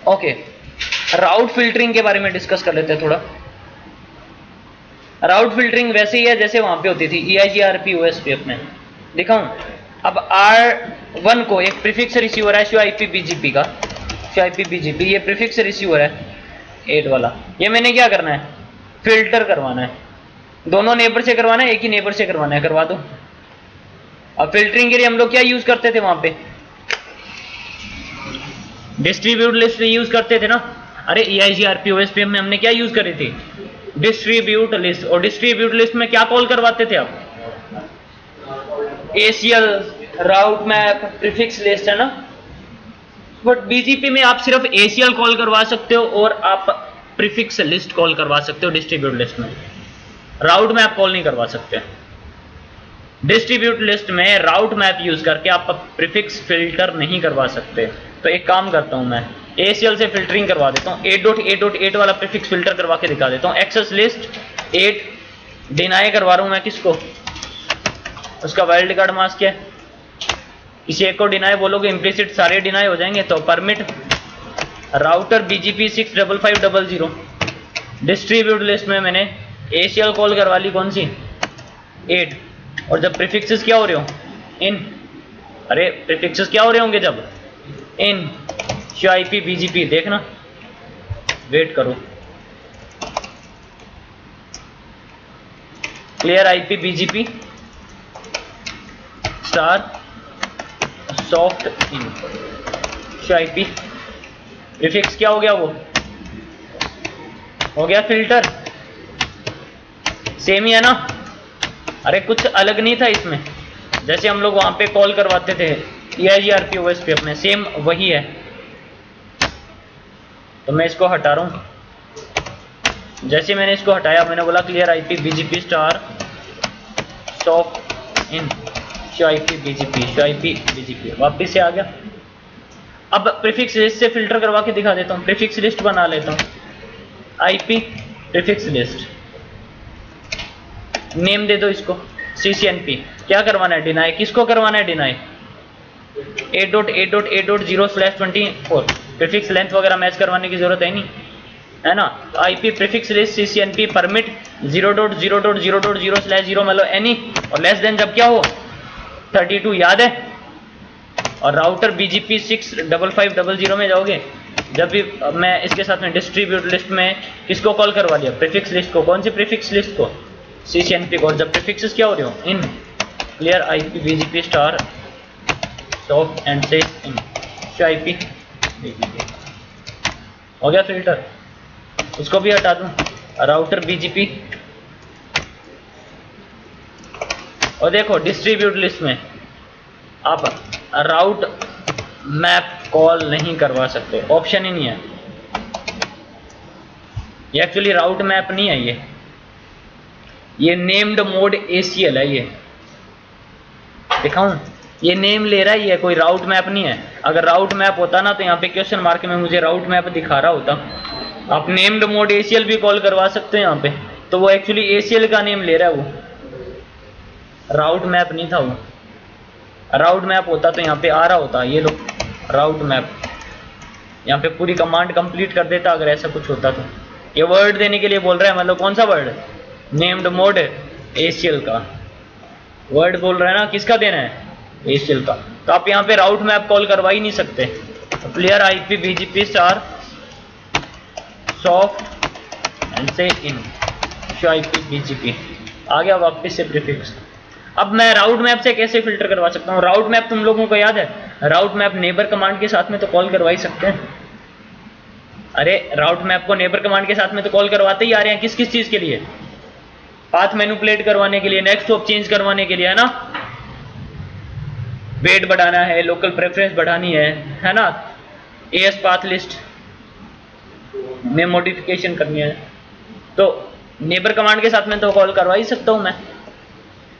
Okay, राउट filtering के बारे में डिस्कस कर लेते हैं थोड़ा। राउट फिल्टरिंग वैसे ही है जैसे वहां पे होती थी EIGRP OSPF में। दिखाऊं, अब R1 को एक प्रीफिक्स रिसीवर है SHOIP BGP का, SHOIP BGP ये प्रीफिक्स रिसीवर है 8 वाला। ये मैंने क्या करना है, फिल्टर करवाना है। दोनों नेबर से करवाना है, एक ही नेबर से करवाना है, करवा दो। अब फिल्टरिंग के लिए हम लोग क्या यूज करते थे वहां पे, डिस्ट्रीब्यूट लिस्ट यूज करते थे ना। अरे EIGRP OSPF में हमने क्या यूज करी थी, डिस्ट्रीब्यूट लिस्ट। और डिस्ट्रीब्यूट लिस्ट में क्या कॉल करवाते थे आप, ACL, राउट मैप, प्रीफिक्स लिस्ट, है ना। बट BGP में आप सिर्फ ACL कॉल करवा सकते हो और आप प्रीफिक्स लिस्ट कॉल करवा सकते हो डिस्ट्रीब्यूट लिस्ट में, राउट मैप कॉल नहीं करवा सकते। डिस्ट्रीब्यूट लिस्ट में राउट मैप यूज करके आप प्रीफिक्स फिल्टर नहीं करवा सकते। तो एक काम करता हूं, मैं ACL से फिल्टरिंग करवा देता हूं, 8.8.8 वाला प्रीफिक्स फिल्टर करवा के दिखा देता हूं। एक्सेस लिस्ट 8 डिनाई करवा रहा हूं मैं, किसको, उसका वाइल्ड कार्ड मास्क है। इसी एक को डिनाई बोलोगे, इम्प्लिसिट सारे डिनाई हो जाएंगे। तो permit router BGP 65500। Distribute list में मैंने ACL कॉल करवा ली, कौन सी, 8। और जब प्रीफिक्सेस क्या हो रहे हो, इन, अरे प्रीफिक्सेस क्या हो रहे होंगे जब, इन SHOIP BGP, देखना, वेट करो, clear IP BGP star soft in SHOIP। Prefix क्या हो गया, वो हो गया फिल्टर, सेम ही है ना। अरे कुछ अलग नहीं था इसमें, जैसे हम लोग वहां पे कॉल करवाते थे EIGRP OSPF में, सेम वही है। तो मैं इसको हटा रहा हूं। जैसे मैंने इसको हटाया, मैंने बोला clear IP BGP star soft in SHOIP BGP, वापिस से आ गया। अब प्रीफिक्स लिस्ट से फिल्टर करवा के दिखा देता हूं, प्रीफिक्स लिस्ट बना लेता हूं, IP प्रीफिक्स लिस्ट, नेम दे दो इसको CCNP। क्या करवाना है, डिनाई। किसको करवाना है डिनाई, 8.8.8.0/24। प्रीफिक्स लेंथ वगैरह मैच करवाने की जरूरत है नहीं, है ना। तो IP prefix list CCNP permit 0.0.0.0/0 मतलब एनी, और लेस देन जब क्या हो 32, याद है। और राउटर BGP 65500 में जाओगे, जब भी मैं इसके साथ में डिस्ट्रीब्यूट लिस्ट में किसको कॉल करवा लिया, प्रीफिक्स लिस्ट को। कौन सी प्रीफिक्स लिस्ट को, CCNP को। और जब प्रीफिक्सेस क्या हो रहे हो, in clear IP BGP star soft and से इन SHOIP BGP, हो गया फिल्टर। उसको भी हटा दूं, राउटर BGP। और देखो डिस्ट्रीब्यूट लिस्ट में आप राउट मैप कॉल नहीं करवा सकते, ऑप्शन ही नहीं है। ये एक्चुअली राउट मैप नहीं है, ये नेम्ड मोड ACL है। ये दिखाऊं, ये नेम ले रहा है, ये कोई राउट मैप नहीं है। अगर राउट मैप होता ना तो यहाँ पे क्वेश्चन मार्क में मुझे राउट मैप दिखा रहा होता। आप नेम्ड मोड ACL भी कॉल करवा सकते हैं यहाँ पे, तो वो एक्चुअली ACL का नेम ले रहा है, वो राउट मैप नहीं था। वो राउट मैप होता तो यहाँ पे आ रहा होता, ये लो राउट मैप, यहाँ पे पूरी कमांड कंप्लीट कर देता अगर ऐसा कुछ होता तो। ये वर्ड देने के लिए बोल रहा है, मतलब कौन सा वर्ड, नेम्ड मोड ACL का वर्ड बोल रहा है ना, किसका देना है, ACL का। तो आप यहाँ पे राउट मैप कॉल करवा ही नहीं सकते। तो clear IP BGP star soft and से इन SHOIP BGP, आ गया वापस से प्रीफिक्स। अब मैं राउट मैप से कैसे फिल्टर करवा सकता हूँ, राउट मैप तुम लोगों को याद है, राउट मैप नेबर कमांड के साथ में तो कॉल करवा ही सकते हैं। अरे राउट मैप को नेबर कमांड के साथ में तो कॉल करवाते ही आ रहे हैं, किस किस चीज के लिए, पाथ मैनिपुलेट करवाने के लिए, नेक्स्ट होप चेंज करवाने के लिए, है ना, वेट बढ़ाना है, लोकल प्रेफरेंस बढ़ानी है ना, AS पाथ लिस्ट में मॉडिफिकेशन करनी है। तो नेबर कमांड के साथ में तो कॉल करवा ही सकता हूं मैं।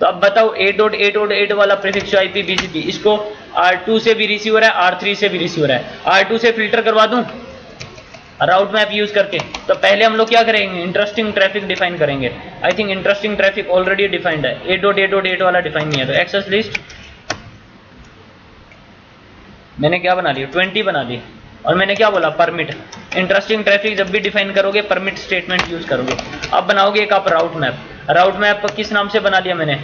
तो अब बताओ 8.8.8 वाला प्रीफिक्स IP BGP, इसको R2 से भी रिसीवर है, R3 से भी रिसीवर है। R2 से फिल्टर करवा दूं राउट मैप यूज करके। तो पहले हम लोग क्या करेंगे, इंटरेस्टिंग ट्रैफिक डिफाइन करेंगे। I think interesting traffic already defined है, 8.8.8 वाला डिफाइन नहीं है। तो एक्सेस लिस्ट मैंने क्या बना लिया 20 बना ली, और मैंने क्या बोला परमिट। इंटरेस्टिंग ट्रैफिक जब भी डिफाइन करोगे परमिट स्टेटमेंट यूज करोगे। अब बनाओगे एक आप राउट मैप। राउट मैप किस नाम से बना लिया मैंने,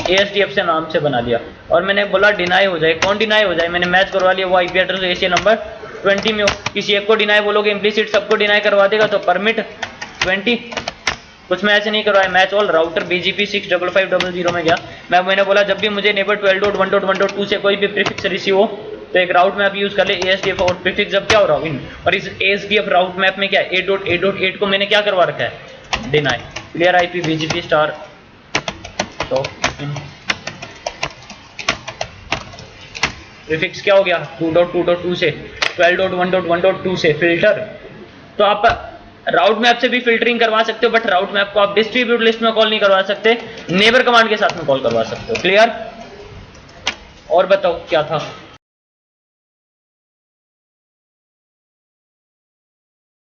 ASDF से नाम से बना लिया, और मैंने बोला डिनाई हो जाए। कौन डिनाई हो जाए, मैंने मैच करवा लिया वो IP एड्रेस एशिया नंबर 20 में हो। किसी एक को डिनाई बोलोगे इम्प्लीसिट सबको डिनाई करवा देगा, तो परमिट 20। कुछ मैच नहीं करवाया, मैच ऑल राउटर BGP 65500 में गया। मैंने बोला जब भी मुझे नेबर 12.1.1.2 से कोई भी प्रीफिक्स रिसीव हो तो एक राउट मैप यूज कर ले ASDF, और प्रीफिक्स जब क्या हो रहा इन, और इस ASDF राउट मैप में क्या 8.8.8 को मैंने क्या करवा रखा है deny. Clear IP BGP star तो प्रीफिक्स क्या हो गया 2.2.2 से 12.1.1.2 से फिल्टर। तो आप राउट मैप से भी फिल्टरिंग करवा सकते हो, बट राउट मैप को आप डिस्ट्रीब्यूट लिस्ट में कॉल नहीं करवा सकते, नेबर कमांड के साथ में कॉल करवा सकते हो। क्लियर, और बताओ क्या था।